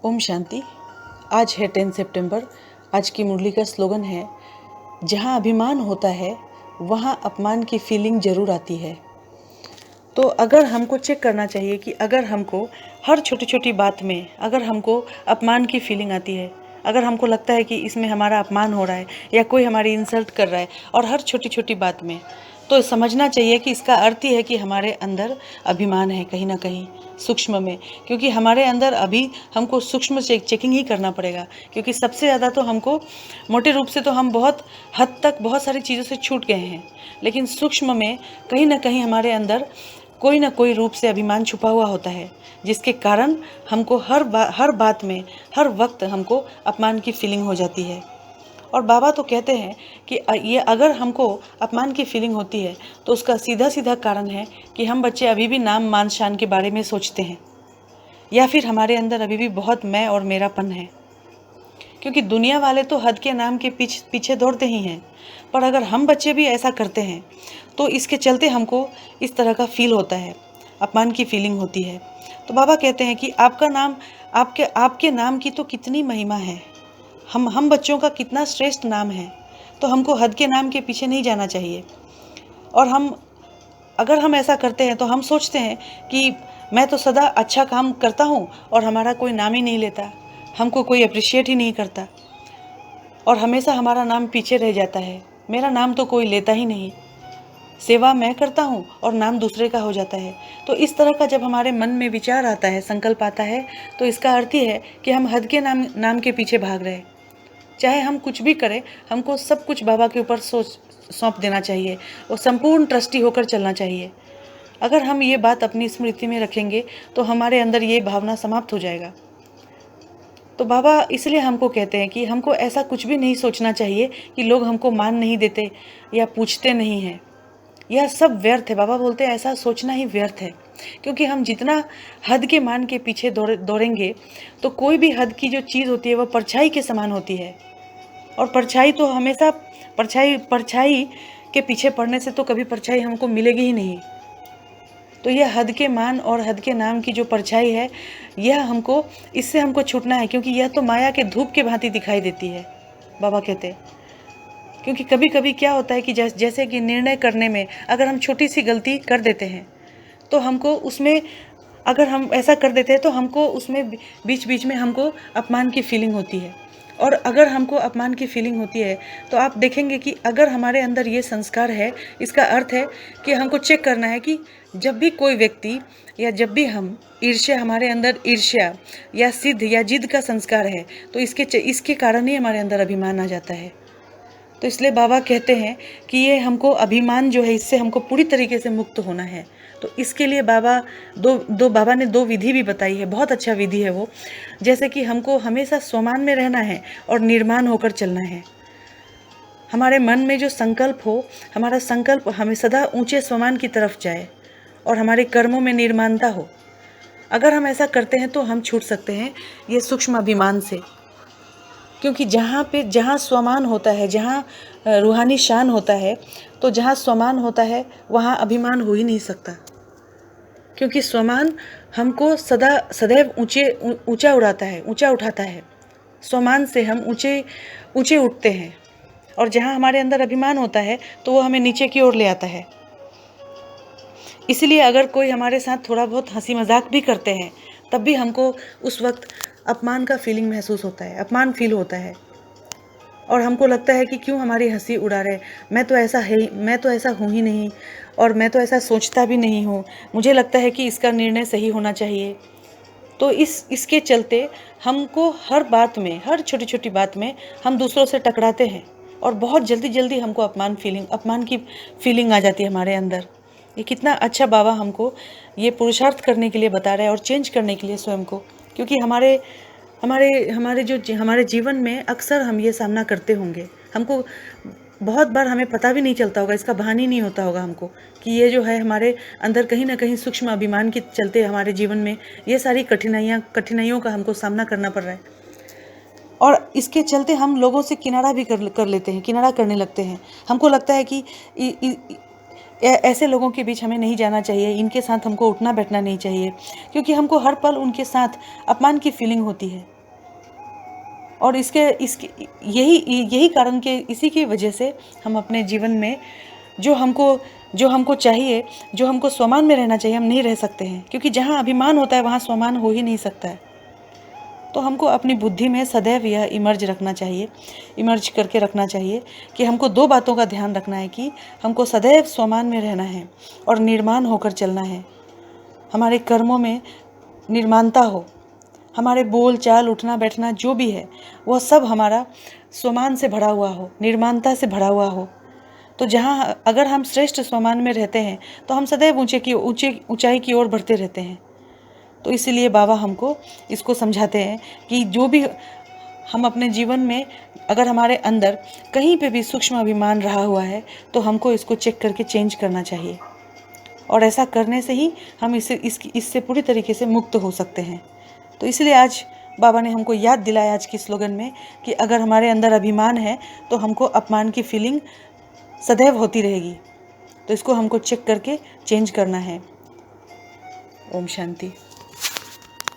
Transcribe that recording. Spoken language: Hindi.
ओम शांति। आज है 10 सितंबर। आज की मुरली का स्लोगन है, जहाँ अभिमान होता है वहाँ अपमान की फीलिंग ज़रूर आती है। तो अगर हमको चेक करना चाहिए कि अगर हमको हर छोटी छोटी बात में अगर हमको अपमान की फीलिंग आती है, अगर हमको लगता है कि इसमें हमारा अपमान हो रहा है या कोई हमारी इंसल्ट कर रहा है और हर छोटी छोटी बात में, तो समझना चाहिए कि इसका अर्थ ही है कि हमारे अंदर अभिमान है कहीं ना कहीं सूक्ष्म में। क्योंकि हमारे अंदर अभी हमको सूक्ष्म चेकिंग ही करना पड़ेगा, क्योंकि सबसे ज़्यादा तो हमको मोटे रूप से तो हम बहुत हद तक बहुत सारी चीज़ों से छूट गए हैं, लेकिन सूक्ष्म में कहीं ना कहीं हमारे अंदर कोई ना कोई रूप से अभिमान छुपा हुआ होता है, जिसके कारण हमको हर बात में हर वक्त हमको अपमान की फीलिंग हो जाती है। और बाबा तो कहते हैं कि ये अगर हमको अपमान की फीलिंग होती है तो उसका सीधा सीधा कारण है कि हम बच्चे अभी भी नाम मान शान के बारे में सोचते हैं, या फिर हमारे अंदर अभी भी बहुत मैं और मेरापन है। क्योंकि दुनिया वाले तो हद के नाम के पीछे दौड़ते ही हैं, पर अगर हम बच्चे भी ऐसा करते हैं तो इसके चलते हमको इस तरह का फील होता है, अपमान की फीलिंग होती है। तो बाबा कहते हैं कि आपका नाम, आपके नाम की तो कितनी महिमा है, हम बच्चों का कितना श्रेष्ठ नाम है, तो हमको हद के नाम के पीछे नहीं जाना चाहिए। और अगर हम ऐसा करते हैं तो हम सोचते हैं कि मैं तो सदा अच्छा काम करता हूँ और हमारा कोई नाम ही नहीं लेता, हमको कोई अप्रिशिएट ही नहीं करता और हमेशा हमारा नाम पीछे रह जाता है, मेरा नाम तो कोई लेता ही नहीं, सेवा मैं करता हूँ और नाम दूसरे का हो जाता है। तो इस तरह का जब हमारे मन में विचार आता है, संकल्प आता है, तो इसका अर्थ ही है कि हम हद के नाम के पीछे भाग रहे हैं। चाहे हम कुछ भी करें, हमको सब कुछ बाबा के ऊपर सौंप देना चाहिए और संपूर्ण ट्रस्टी होकर चलना चाहिए। अगर हम ये बात अपनी स्मृति में रखेंगे तो हमारे अंदर ये भावना समाप्त हो जाएगा। तो बाबा इसलिए हमको कहते हैं कि हमको ऐसा कुछ भी नहीं सोचना चाहिए कि लोग हमको मान नहीं देते या पूछते नहीं हैं, यह सब व्यर्थ है। बाबा बोलते हैं ऐसा सोचना ही व्यर्थ है, क्योंकि हम जितना हद के मान के पीछे दौड़ेंगे तो कोई भी हद की जो चीज़ होती है वह परछाई के समान होती है, और परछाई तो हमेशा परछाई के पीछे पड़ने से तो कभी परछाई हमको मिलेगी ही नहीं। तो यह हद के मान और हद के नाम की जो परछाई है, यह इससे हमको छूटना है, क्योंकि यह तो माया के धूप के भांति दिखाई देती है, बाबा कहते हैं। क्योंकि कभी कभी क्या होता है कि जैसे कि निर्णय करने में अगर हम छोटी सी गलती कर देते हैं तो हमको उसमें, अगर हम ऐसा कर देते हैं तो हमको उसमें बीच बीच में हमको अपमान की फीलिंग होती है। और अगर हमको अपमान की फीलिंग होती है तो आप देखेंगे कि अगर हमारे अंदर ये संस्कार है, इसका अर्थ है कि हमको चेक करना है कि जब भी कोई व्यक्ति या जब भी हम ईर्ष्या, हमारे अंदर ईर्ष्या या सिद्ध या जिद का संस्कार है, तो इसके कारण ही हमारे अंदर अभिमान आ जाता है। तो इसलिए बाबा कहते हैं कि ये हमको अभिमान जो है, इससे हमको पूरी तरीके से मुक्त होना है। तो इसके लिए बाबा ने दो विधि भी बताई है, बहुत अच्छा विधि है वो। जैसे कि हमको हमेशा स्वमान में रहना है और निर्माण होकर चलना है। हमारे मन में जो संकल्प हो, हमारा संकल्प हमें सदा ऊंचे स्वमान की तरफ जाए और हमारे कर्मों में निर्माणता हो। अगर हम ऐसा करते हैं तो हम छूट सकते हैं ये सूक्ष्म अभिमान से। क्योंकि जहाँ स्वमान होता है, जहाँ रूहानी शान होता है, तो जहाँ स्वमान होता है वहाँ अभिमान हो ही नहीं सकता। क्योंकि स्वमान हमको सदैव ऊंचा उड़ाता है, ऊंचा उठाता है। स्वमान से हम ऊंचे उठते हैं, और जहाँ हमारे अंदर अभिमान होता है तो वो हमें नीचे की ओर ले आता है। इसलिए अगर कोई हमारे साथ थोड़ा बहुत हंसी मजाक भी करते हैं तब भी हमको उस वक्त अपमान का फीलिंग महसूस होता है, अपमान फील होता है, और हमको लगता है कि क्यों हमारी हंसी उड़ा रहे, मैं तो ऐसा हूँ ही नहीं, और मैं तो ऐसा सोचता भी नहीं हूँ, मुझे लगता है कि इसका निर्णय सही होना चाहिए। तो इसके चलते हमको हर बात में, हर छोटी छोटी बात में हम दूसरों से टकराते हैं, और बहुत जल्दी हमको अपमान की फीलिंग आ जाती है हमारे अंदर। ये कितना अच्छा बाबा हमको ये पुरुषार्थ करने के लिए बता रहे हैं और चेंज करने के लिए स्वयं को। क्योंकि हमारे जीवन में अक्सर हम ये सामना करते होंगे, हमको बहुत बार हमें पता भी नहीं चलता होगा, इसका भान ही नहीं होता होगा हमको कि ये जो है हमारे अंदर कहीं ना कहीं सूक्ष्म अभिमान के चलते हमारे जीवन में ये सारी कठिनाइयों का हमको सामना करना पड़ रहा है। और इसके चलते हम लोगों से किनारा भी कर लेते हैं, किनारा करने लगते हैं। हमको लगता है कि ऐसे लोगों के बीच हमें नहीं जाना चाहिए, इनके साथ हमको उठना बैठना नहीं चाहिए, क्योंकि हमको हर पल उनके साथ अपमान की फीलिंग होती है। और इसके यही कारण के इसी की वजह से हम अपने जीवन में जो हमको चाहिए, जो हमको स्वमान में रहना चाहिए, हम नहीं रह सकते हैं, क्योंकि जहाँ अभिमान होता है वहाँ स्वमान हो ही नहीं सकता है। तो हमको अपनी बुद्धि में सदैव यह इमर्ज करके रखना चाहिए कि हमको दो बातों का ध्यान रखना है कि हमको सदैव स्वमान में रहना है और निर्माण होकर चलना है। हमारे कर्मों में निर्माणता हो, हमारे बोल चाल उठना बैठना जो भी है वह सब हमारा स्वमान से भरा हुआ हो, निर्माणता से भरा हुआ हो। तो जहाँ अगर हम श्रेष्ठ स्वमान में रहते हैं तो हम सदैव ऊंचाई की ओर बढ़ते रहते हैं। तो इसीलिए बाबा हमको इसको समझाते हैं कि जो भी हम अपने जीवन में अगर हमारे अंदर कहीं पे भी सूक्ष्म अभिमान रहा हुआ है तो हमको इसको चेक करके चेंज करना चाहिए, और ऐसा करने से ही हम इससे पूरी तरीके से मुक्त हो सकते हैं। तो इसलिए आज बाबा ने हमको याद दिलाया आज की स्लोगन में कि अगर हमारे अंदर अभिमान है तो हमको अपमान की फीलिंग सदैव होती रहेगी, तो इसको हमको चेक करके चेंज करना है। ओम शांति।